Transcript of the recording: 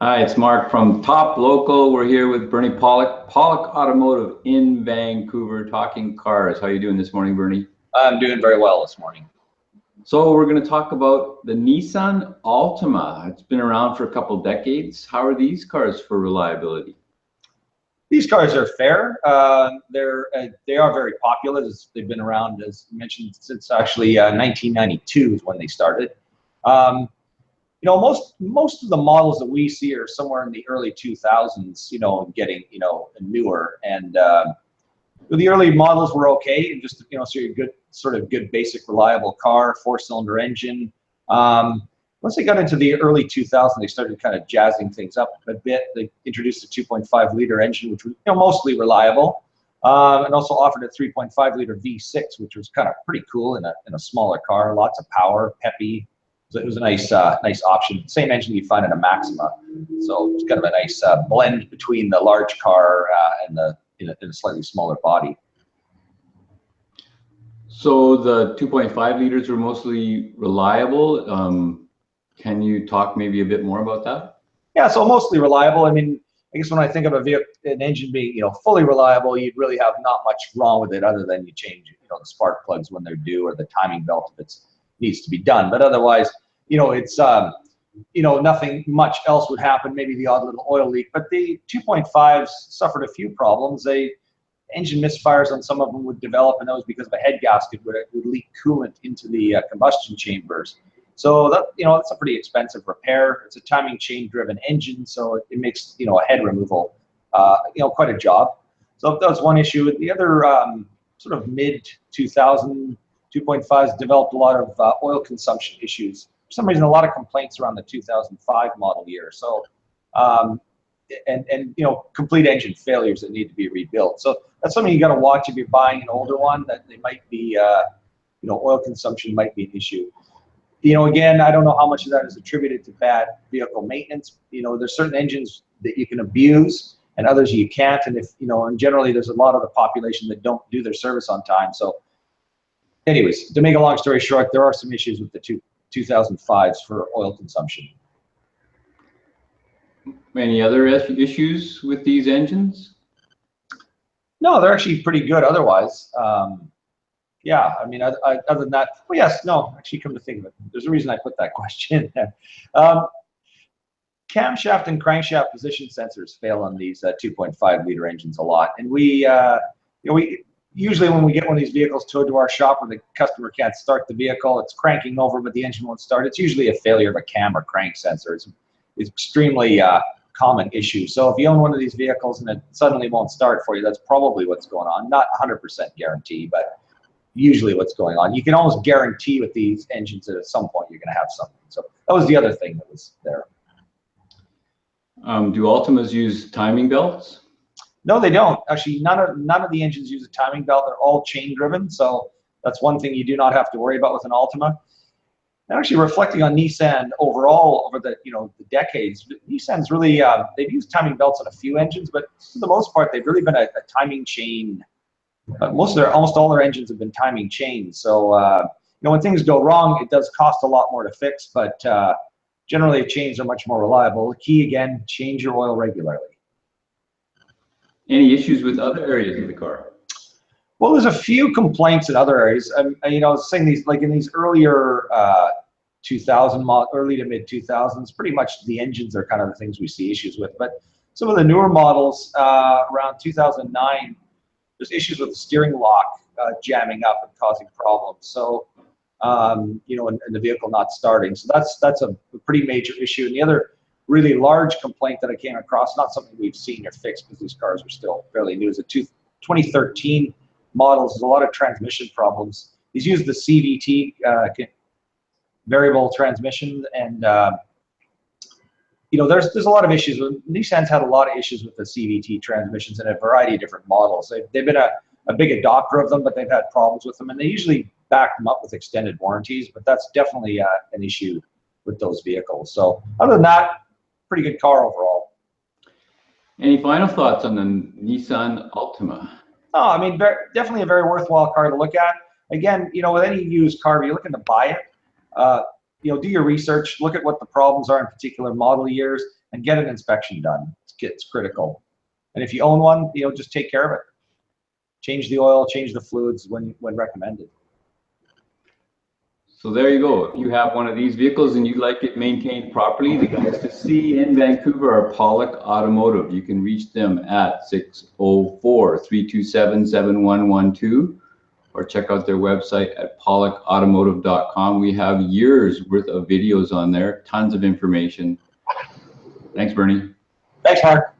Hi, it's Mark from Top Local. We're here with Bernie Pawlik, Pawlik Automotive in Vancouver, talking cars. How are you doing this morning, Bernie? I'm doing very well this morning. So we're going to talk about the Nissan Altima. It's been around for a couple decades. How are these cars for reliability? These cars are fair. They are very popular. They've been around, as you mentioned, since actually 1992 is when they started. Most of the models that we see are somewhere in the early 2000s, getting, newer. And the early models were okay, and just, so you're good basic reliable car, 4-cylinder engine. Once they got into the early 2000s, they started kind of jazzing things up a bit. They introduced a 2.5-liter engine, which was mostly reliable, and also offered a 3.5-liter V6, which was kind of pretty cool in a smaller car. Lots of power, peppy. So it was a nice option. Same engine you'd find in a Maxima. So it was kind of a nice blend between the large car and in a slightly smaller body. So the 2.5 liters were mostly reliable. Can you talk maybe a bit more about that? Yeah, so mostly reliable. I mean, I guess when I think of an engine being, fully reliable, you'd really have not much wrong with it other than you change, the spark plugs when they're due, or the timing belt if it needs to be done. But otherwise, it's nothing much else would happen. Maybe the odd little oil leak. But the 2.5s suffered a few problems. Engine misfires on some of them would develop, and that was because of a head gasket would leak coolant into the combustion chambers. So that's a pretty expensive repair. It's a timing chain driven engine, so it makes a head removal quite a job. So that was one issue. The other sort of mid 2000 2.5s developed a lot of oil consumption issues. For some reason, a lot of complaints around the 2005 model year. So and complete engine failures that need to be rebuilt. So that's something you got to watch if you're buying an older one, that they might be oil consumption might be an issue. Again, I don't know how much of that is attributed to bad vehicle maintenance. There's certain engines that you can abuse and others you can't. And and generally there's a lot of the population that don't do their service on time. So anyways, to make a long story short, there are some issues with the 2005s for oil consumption. Any other issues with these engines? No, they're actually pretty good otherwise. Yeah, I mean, other than that, well, yes, no, actually, come to think of it, there's a reason I put that question. Camshaft and crankshaft position sensors fail on these 2.5-liter engines a lot, and we usually when we get one of these vehicles towed to our shop where the customer can't start the vehicle, it's cranking over, but the engine won't start. It's usually a failure of a cam or crank sensor. It's extremely common issue. So if you own one of these vehicles and it suddenly won't start for you, that's probably what's going on. Not 100% guarantee, but usually what's going on. You can almost guarantee with these engines that at some point you're going to have something. So that was the other thing that was there. Do Altimas use timing belts? No, they don't. Actually, none of the engines use a timing belt. They're all chain driven. So that's one thing you do not have to worry about with an Altima. And actually, reflecting on Nissan overall over the the decades, Nissan's really they've used timing belts on a few engines, but for the most part, they've really been a timing chain. Almost all their engines have been timing chains. So when things go wrong, it does cost a lot more to fix, but generally chains are much more reliable. The key again, change your oil regularly. Any issues with other areas of the car? Well, there's a few complaints in other areas. I was saying these, like in these earlier 2000 early to mid 2000s, pretty much the engines are kind of the things we see issues with. But some of the newer models around 2009, there's issues with the steering lock jamming up and causing problems. So and the vehicle not starting. So that's a pretty major issue. And the other really large complaint that I came across, not something we've seen or fixed because these cars are still fairly new, is a 2013 models. There's a lot of transmission problems. These use the CVT variable transmission, and there's a lot of issues. Nissan's had a lot of issues with the CVT transmissions in a variety of different models. They've been a big adopter of them, but they've had problems with them, and they usually back them up with extended warranties. But that's definitely an issue with those vehicles. So other than that, pretty good car overall. Any final thoughts on the Nissan Altima? No, I mean, definitely a very worthwhile car to look at. Again, with any used car, if you're looking to buy it, do your research, look at what the problems are in particular model years. and get an inspection done. It's critical. And if you own one, just take care of it. Change the oil, change the fluids when recommended. So there you go. If you have one of these vehicles and you'd like it maintained properly, the guys to see in Vancouver are Pawlik Automotive. You can reach them at 604-327-7112 or check out their website at pawlikautomotive.com. We have years worth of videos on there, tons of information. Thanks, Bernie. Thanks, Mark.